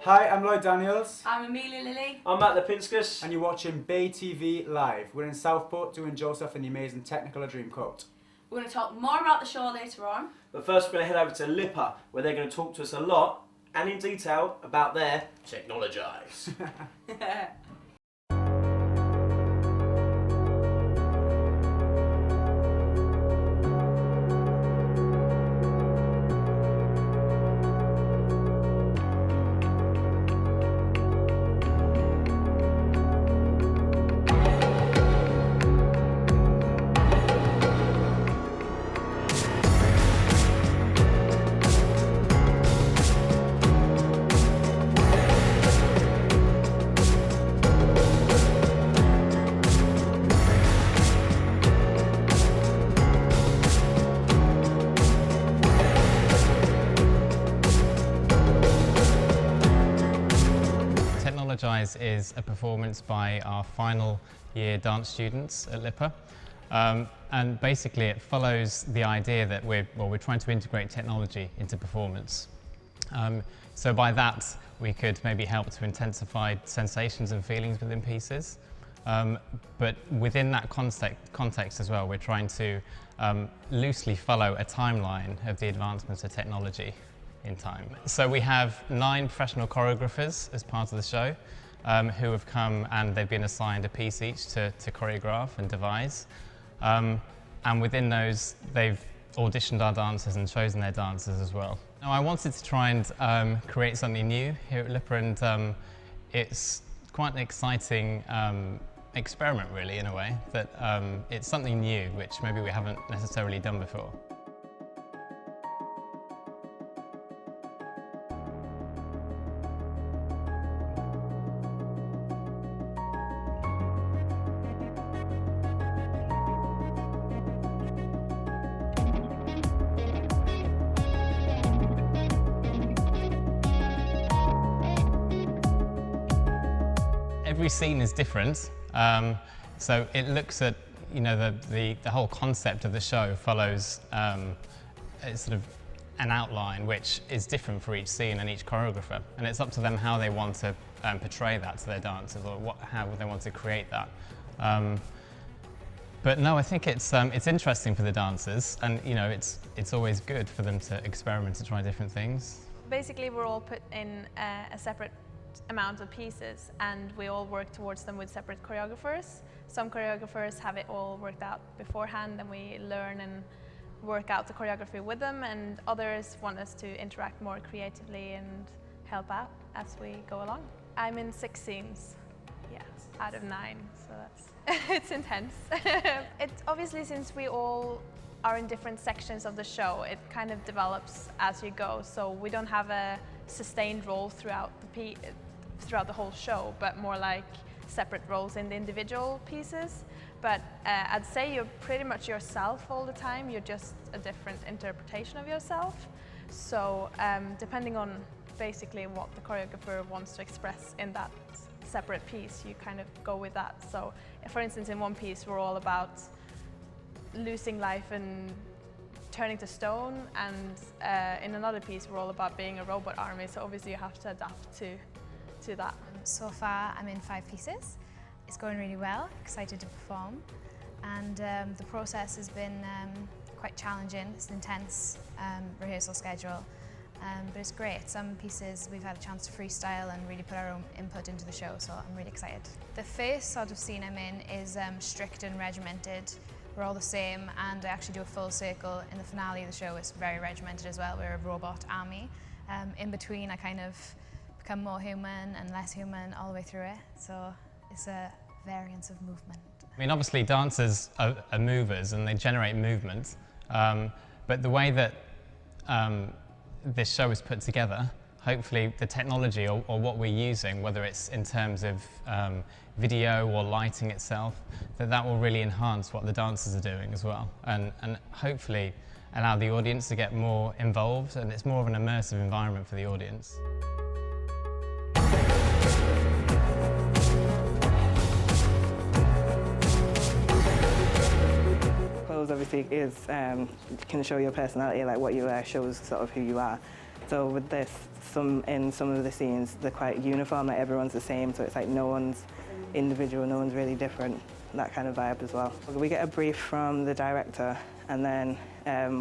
Hi, I'm Lloyd Daniels. I'm Amelia Lily. I'm Matt Lapinskas. And you're watching Bay TV Live. We're in Southport doing Joseph and the amazing Technicolor Dreamcoat. We're going to talk more about the show later on. But first we're going to head over to LIPA, where they're going to talk to us a lot and in detail about their Technologize. Technologize is a performance by our final year dance students at LIPA. And basically it follows the idea that we're trying to integrate technology into performance. So by that we could maybe help to intensify sensations and feelings within pieces. But within that context as well, we're trying to loosely follow a timeline of the advancements of technology in time. So we have 9 professional choreographers as part of the show who have come, and they've been assigned a piece each to choreograph and devise. And within those, they've auditioned our dancers and chosen their dancers as well. Now, I wanted to try and create something new here at LIPA, and it's quite an exciting experiment, really, in a way, that it's something new, which maybe we haven't necessarily done before. Every scene is different, so it looks at, the whole concept of the show follows it's sort of an outline which is different for each scene and each choreographer, and it's up to them how they want to portray that to their dancers, or how they want to create that. But no, I think it's interesting for the dancers, and it's always good for them to experiment and try different things. Basically, we're all put in a separate amount of pieces, and we all work towards them with separate choreographers. Some choreographers have it all worked out beforehand, and we learn and work out the choreography with them, and others want us to interact more creatively and help out as we go along. I'm in 6 scenes, out of 9, so that's it's intense. It's obviously, since we all are in different sections of the show, it kind of develops as you go, so we don't have a sustained role throughout the whole show, but more like separate roles in the individual pieces. But I'd say you're pretty much yourself all the time. You're just a different interpretation of yourself. So depending on basically what the choreographer wants to express in that separate piece, you kind of go with that. So for instance, in one piece we're all about losing life and turning to stone, and in another piece we're all about being a robot army, so obviously you have to adapt to that. So far I'm in 5 pieces. It's going really well, excited to perform, and the process has been quite challenging. It's an intense rehearsal schedule, but it's great. Some pieces we've had a chance to freestyle and really put our own input into the show, so I'm really excited. The first sort of scene I'm in is strict and regimented. We're all the same, and I actually do a full circle in the finale of the show. It's very regimented as well. We're a robot army. In between I kind of become more human and less human all the way through it, so it's a variance of movement. I mean, obviously dancers are movers and they generate movement, but the way that this show is put together, hopefully the technology or what we're using, whether it's in terms of video or lighting itself, that will really enhance what the dancers are doing as well, and hopefully allow the audience to get more involved, and it's more of an immersive environment for the audience. Clothes obviously can show your personality, like what you wear shows sort of who you are. So with this, in some of the scenes, they're quite uniform, like everyone's the same, so it's like no one's individual, no one's really different, that kind of vibe as well. We get a brief from the director, and then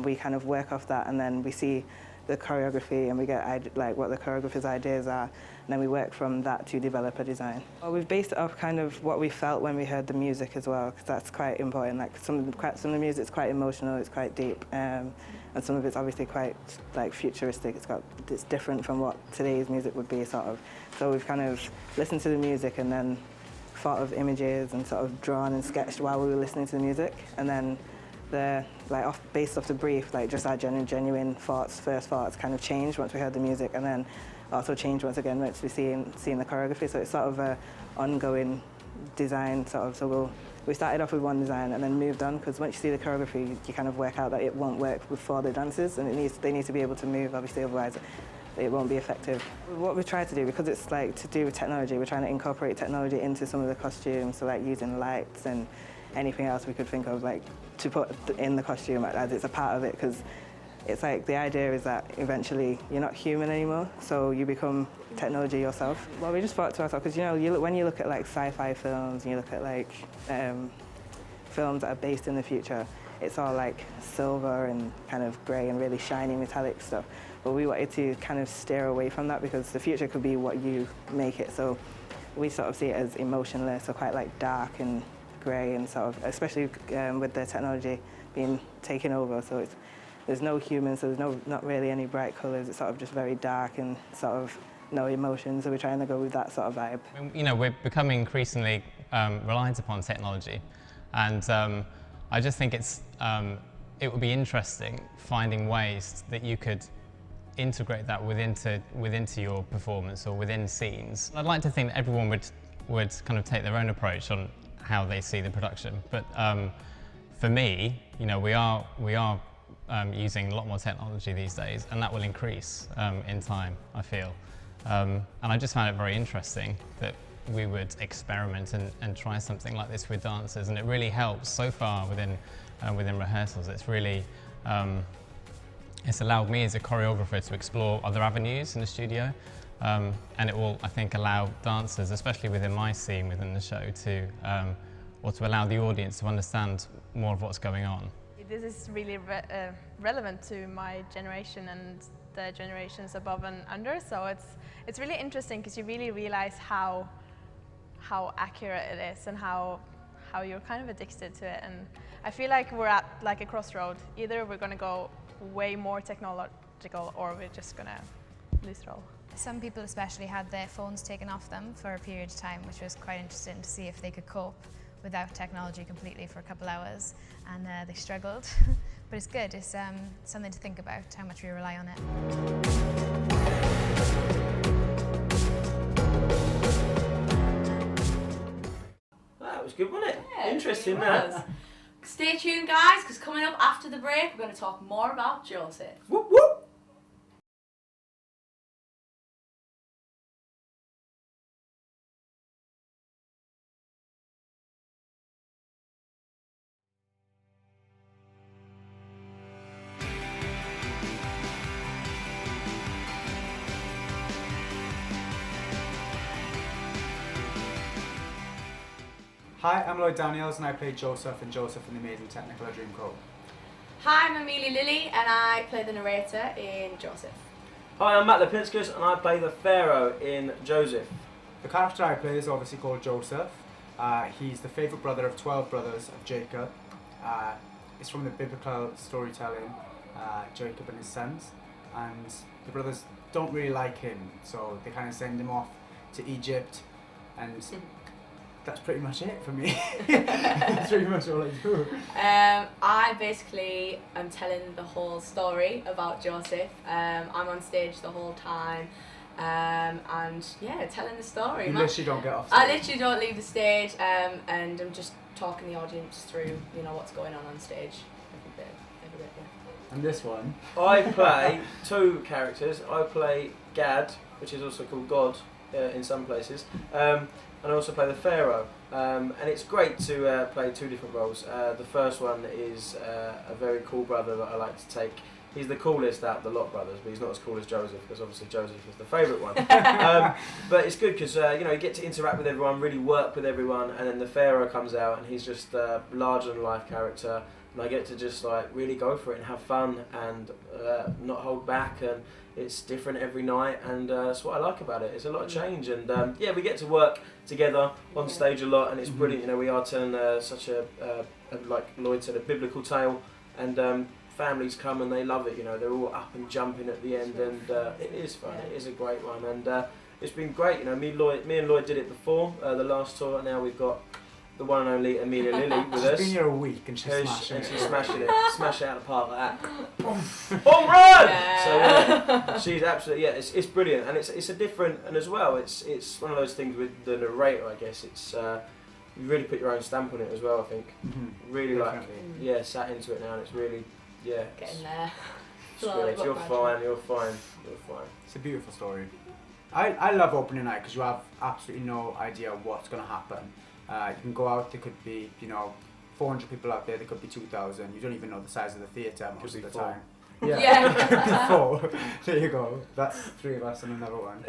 we kind of work off that, and then we see the choreography, and we get like what the choreographer's ideas are, and then we work from that to develop a design. Well, we've based it off kind of what we felt when we heard the music as well, because that's quite important. Like some of the music's quite emotional, it's quite deep, and some of it's obviously quite like futuristic. It's different from what today's music would be, sort of. So we've kind of listened to the music and then thought of images and sort of drawn and sketched while we were listening to the music, and then based off the brief, like just our genuine thoughts, first thoughts, kind of changed once we heard the music, and then also changed once again once we seeing the choreography. So it's sort of a ongoing design, sort of. So we started off with one design and then moved on, because once you see the choreography, you kind of work out that it won't work before the dancers, and they need to be able to move, obviously, otherwise it won't be effective. What we try to do, because it's like to do with technology, we're trying to incorporate technology into some of the costumes, so like using lights and anything else we could think of, like to put in the costume as it's a part of it, because it's like the idea is that eventually you're not human anymore, so you become technology yourself. Well, we just thought to ourselves, because when you look at like sci-fi films and you look at like films that are based in the future, it's all like silver and kind of grey and really shiny metallic stuff. But we wanted to kind of steer away from that, because the future could be what you make it. So we sort of see it as emotionless, or quite like dark and grey, and sort of, especially with the technology being taken over. So there's no humans, so there's not really any bright colours. It's sort of just very dark and sort of no emotion. So we're trying to go with that sort of vibe. You know, we're becoming increasingly reliant upon technology, and I just think it would be interesting finding ways that you could integrate that within your performance or within scenes. I'd like to think that everyone would kind of take their own approach on how they see the production, but for me, you know, we are using a lot more technology these days, and that will increase in time, I feel. And I just found it very interesting that we would experiment and try something like this with dancers, and it really helps so far within rehearsals. It's really it's allowed me as a choreographer to explore other avenues in the studio, and it will, I think, allow dancers, especially within my scene within the show, to allow the audience to understand more of what's going on. This is really relevant to my generation and the generations above and under, so it's really interesting, because you really realize how accurate it is, and how you're kind of addicted to it. And I feel like we're at like a crossroad. Either we're going to go way more technological, or we're just going to lose it all. Some people especially had their phones taken off them for a period of time, which was quite interesting to see if they could cope without technology completely for a couple hours, and they struggled. But it's good, it's something to think about, how much we rely on it. That was good, wasn't it? Yeah, Interesting, it that. was. Stay tuned, guys, because coming up after the break, we're going to talk more about Joseph. Whoop, whoop. Hi, I'm Lloyd Daniels, and I play Joseph and Joseph in the Amazing Technicolor Dreamcoat. Hi, I'm Amelia Lily, and I play the narrator in Joseph. Hi, I'm Matt Lapinskas, and I play the Pharaoh in Joseph. The character I play is obviously called Joseph. He's the favourite brother of 12 brothers of Jacob. It's from the biblical storytelling, Jacob and his sons. And the brothers don't really like him, so they kind of send him off to Egypt, and that's pretty much it for me. That's pretty much all I do. I basically am telling the whole story about Joseph. I'm on stage the whole time, and yeah, telling the story. You literally don't get off stage. I literally don't leave the stage, and I'm just talking the audience through, you know, what's going on stage. Every bit, yeah. And this one? I play two characters. I play Gad, which is also called God in some places. And I also play the Pharaoh, and it's great to play two different roles. The first one is a very cool brother that I like to take He's the coolest out of the lot brothers, but he's not as cool as Joseph, because obviously Joseph is the favourite one. But it's good because you get to interact with everyone, really work with everyone, and then the Pharaoh comes out and he's just a larger than life character, and I get to just like really go for it and have fun and not hold back, and it's different every night, and that's what I like about it. It's a lot of change, and we get to work together on stage a lot, and it's brilliant. We are telling such a like Lloyd said, a biblical tale, and families come and they love it. They're all up and jumping at the end, and it is fun. It is a great one, and it's been great. Me and Lloyd did it before the last tour. Now we've got the one and only Amelia Lily with us. She's been here a week and she's smashing it. She's smashing it, smash it out of the park like that. Home run! Yeah. So she's absolutely it's brilliant, and it's a different, and as well it's one of those things with the narrator. I guess it's you really put your own stamp on it as well. I think really Definitely. sat into it now, and it's really getting there. It's great. You're fine. It's a beautiful story. I love opening night because you have absolutely no idea what's going to happen. You can go out, there could be 400 people out there, there could be 2,000. You don't even know the size of the theatre most of the time. Yeah, could be 4. There you go. That's 3 of us and another one.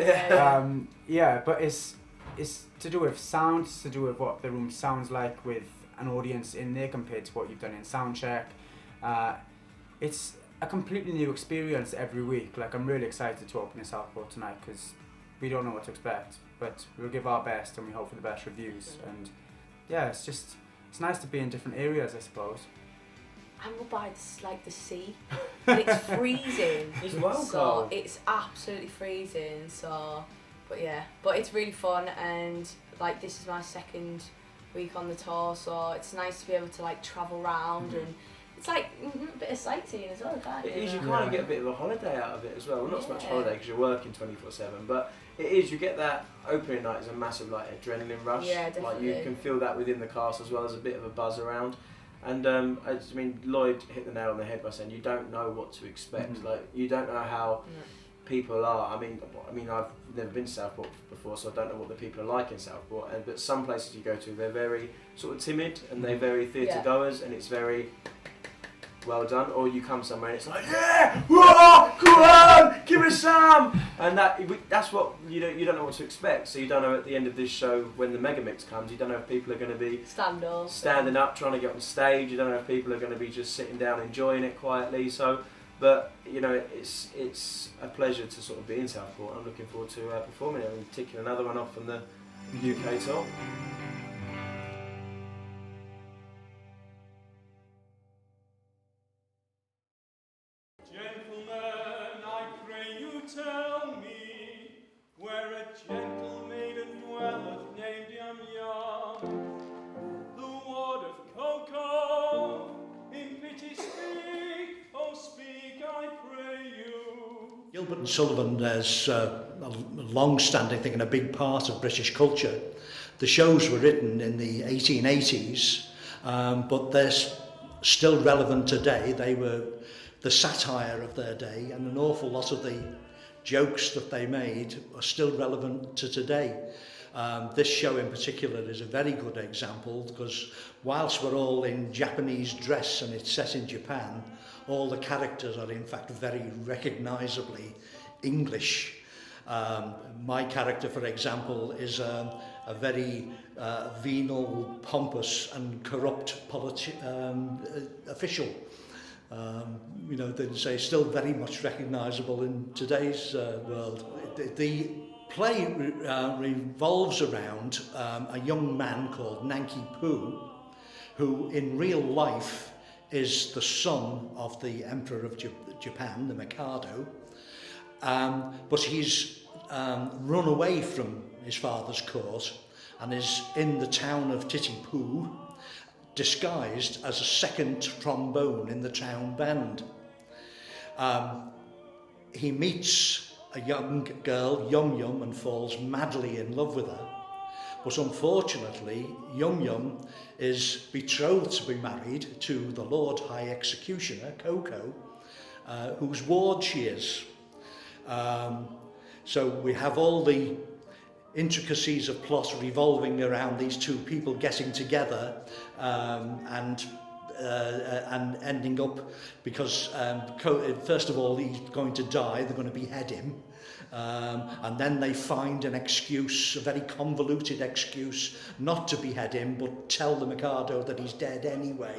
But it's to do with sound, it's to do with what the room sounds like with an audience in there compared to what you've done in soundcheck. It's a completely new experience every week. Like, I'm really excited to open in Southport tonight because we don't know what to expect, but we'll give our best and we hope for the best reviews. And it's nice to be in different areas, I suppose. And we're by the sea. It's freezing. It's well so cold. It's absolutely freezing. So, but it's really fun, and like this is my second week on the tour, so it's nice to be able to like travel around and. It's like a bit of sightseeing as well, can't it? It is, you kind of get a bit of a holiday out of it as well. Well, not so much holiday because you're working 24/7, but it is, you get that opening night is a massive like adrenaline rush. Yeah, definitely. Like you can feel that within the cast as well as a bit of a buzz around. And Lloyd hit the nail on the head by saying you don't know what to expect. Like you don't know how people are. I mean, I've never been to Southport before, so I don't know what the people are like in Southport. But some places you go to, they're very sort of timid and they're very theatre goers, and it's very well done. Or you come somewhere and it's like, whoa, come on, give us some, and that's what you don't know what to expect. So you don't know at the end of this show when the mega mix comes, you don't know if people are going to be standing up trying to get on stage. You don't know if people are going to be just sitting down enjoying it quietly. So, but it's a pleasure to sort of be in Southport. I'm looking forward to performing it and ticking another one off from the UK tour. Tell me where a gentle maiden dwelleth named Young, the ward of Cocoa, in pity speak, oh speak, I pray you. Gilbert and Sullivan is a long-standing thing and a big part of British culture. The shows were written in the 1880s, but they're still relevant today. They were the satire of their day, and an awful lot of the jokes that they made are still relevant to today. This show in particular is a very good example because whilst we're all in Japanese dress and it's set in Japan, all the characters are in fact very recognisably English. My character, for example, is a very venal, pompous and corrupt official. They'd say still very much recognisable in today's world. The play revolves around a young man called Nanki Poo, who in real life is the son of the Emperor of Japan, the Mikado, but he's run away from his father's court and is in the town of Titipu, disguised as a second trombone in the town band. He meets a young girl, Yum Yum, and falls madly in love with her. But unfortunately, Yum Yum is betrothed to be married to the Lord High Executioner, Coco, whose ward she is. So we have all the intricacies of plot revolving around these two people getting together and and ending up, because first of all he's going to die, they're going to behead him, and then they find an excuse, a very convoluted excuse, not to behead him but tell the Mikado that he's dead anyway.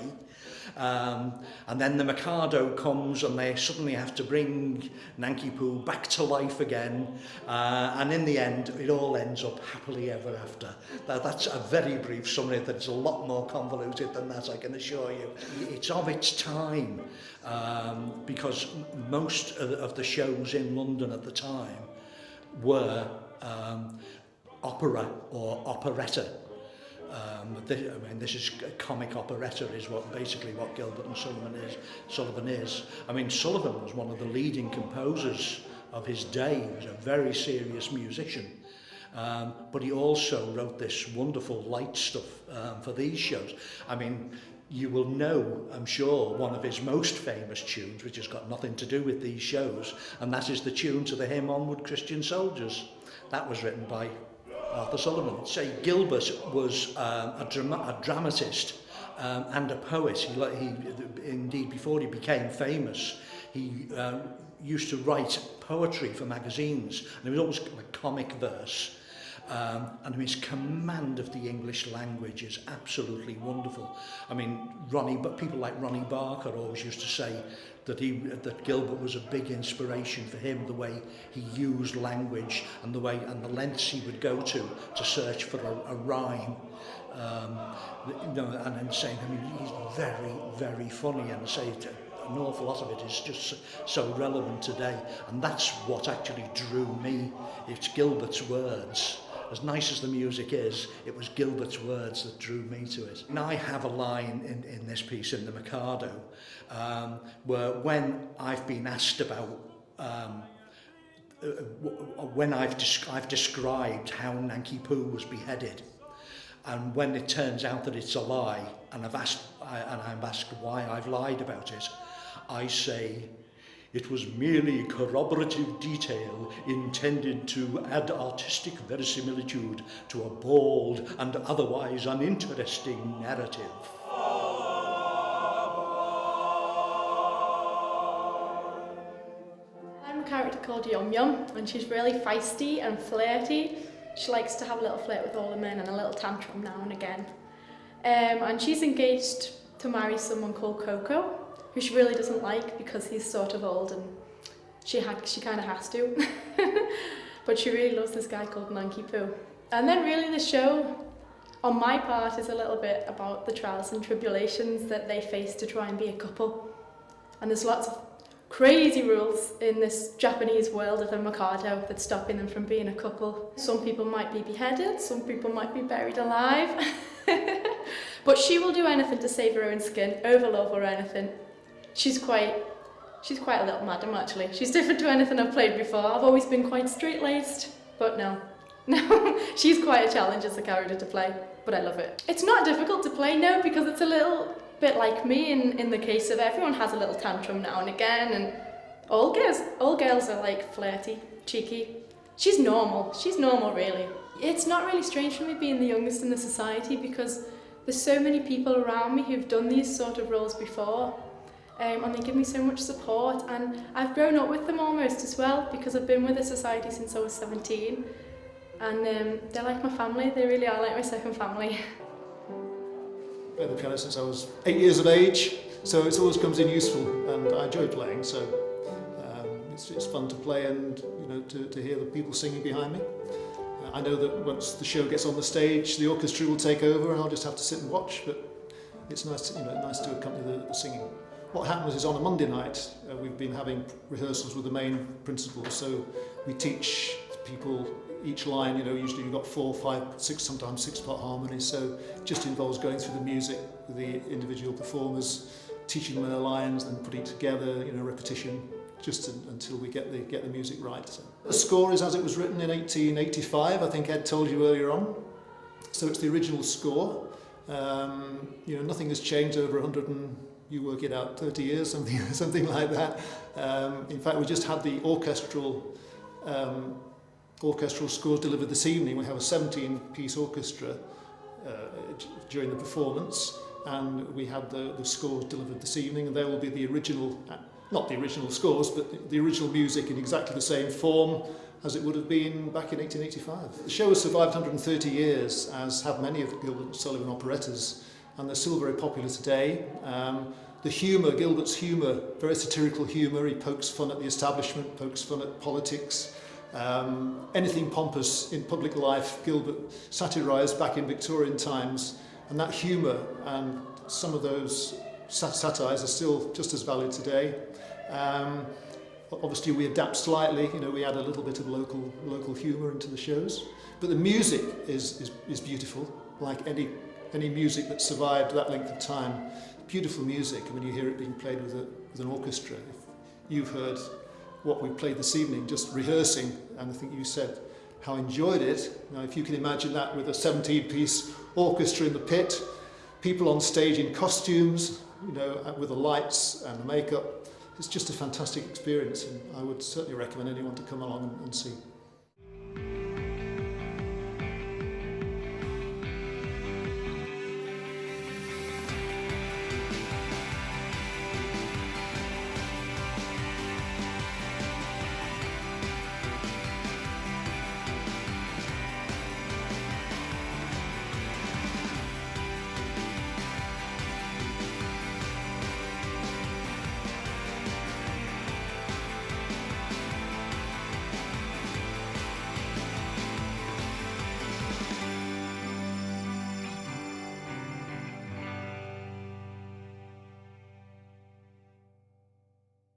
And then the Mikado comes and they suddenly have to bring Nanki-Poo back to life again, and in the end it all ends up happily ever after. That's a very brief summary. That's a lot more convoluted than that, I can assure you. It's of its time, because most of the shows in London at the time were opera or operetta. This is comic operetta, is basically what Gilbert and Sullivan is. I mean, Sullivan was one of the leading composers of his day. He was a very serious musician, but he also wrote this wonderful light stuff for these shows. I mean, you will know, I'm sure, one of his most famous tunes, which has got nothing to do with these shows, and that is the tune to the hymn Onward Christian Soldiers. That was written by Arthur Sullivan. Say, Gilbert was a dramatist and a poet. He indeed, before he became famous, he used to write poetry for magazines, and it was always like comic verse. And his command of the English language is absolutely wonderful. I mean, people like Ronnie Barker always used to say that Gilbert was a big inspiration for him, the way he used language and the lengths he would go to search for a rhyme. And then saying, I mean, he's very, very funny, and an awful lot of it is just so relevant today. And that's what actually drew me. It's Gilbert's words. As nice as the music is, it was Gilbert's words that drew me to it. And I have a line in this piece, in the Mikado, where when I've been asked about, when I've described how Nanki-Poo was beheaded, and when it turns out that it's a lie, and I'm asked why I've lied about it, I say, it was merely corroborative detail intended to add artistic verisimilitude to a bald and otherwise uninteresting narrative. I'm a character called Yum Yum, and she's really feisty and flirty. She likes to have a little flirt with all the men and a little tantrum now and again. And she's engaged to marry someone called Coco, who she really doesn't like because he's sort of old and she kind of has to. But she really loves this guy called Nanki-Poo. And then really the show, on my part, is a little bit about the trials and tribulations that they face to try and be a couple. And there's lots of crazy rules in this Japanese world of the Mikado that's stopping them from being a couple. Some people might be beheaded, some people might be buried alive. But she will do anything to save her own skin, over love or anything. She's quite a little madam, actually. She's different to anything I've played before. I've always been quite straight-laced, but no, she's quite a challenge as a character to play, but I love it. It's not difficult to play, no, because it's a little bit like me in the case of everyone has a little tantrum now and again, and all girls are like flirty, cheeky. She's normal really. It's not really strange for me being the youngest in the society because there's so many people around me who've done these sort of roles before. And they give me so much support, and I've grown up with them almost as well because I've been with the society since I was 17, and they're like my family. They really are like my second family. I've played the piano since I was 8 years of age, so it always comes in useful, and I enjoy playing. So it's fun to play, and to hear the people singing behind me. I know that once the show gets on the stage, the orchestra will take over, and I'll just have to sit and watch. But it's nice to accompany the singing. What happens is on a Monday night, we've been having rehearsals with the main principal, so we teach people each line, usually you've got 4, 5, 6, sometimes 6-part harmonies, so it just involves going through the music with the individual performers, teaching them their lines, then putting it together, repetition, just until we get the music right. So. The score is as it was written in 1885, I think Ed told you earlier on, so it's the original score. Nothing has changed over you work it out, 30 years, something like that. In fact, we just had the orchestral scores delivered this evening. We have a 17-piece orchestra during the performance, and we had the scores delivered this evening, and there will be the original, not the original scores, but the original music in exactly the same form as it would have been back in 1885. The show has survived 130 years, as have many of the Gilbert and Sullivan operettas, and they're still very popular today. The humour, Gilbert's humour, very satirical humour, he pokes fun at the establishment, pokes fun at politics. Anything pompous in public life, Gilbert satirised back in Victorian times, and that humour and some of those satires are still just as valid today. Obviously we adapt slightly, you know, we add a little bit of local humour into the shows, but the music is beautiful, like any music that survived that length of time. Beautiful music, and when you hear it being played with an orchestra, if you've heard what we played this evening, just rehearsing, and I think you said how I enjoyed it. Now, if you can imagine that with a 17-piece orchestra in the pit, people on stage in costumes, you know, with the lights and the makeup, it's just a fantastic experience, and I would certainly recommend anyone to come along and see.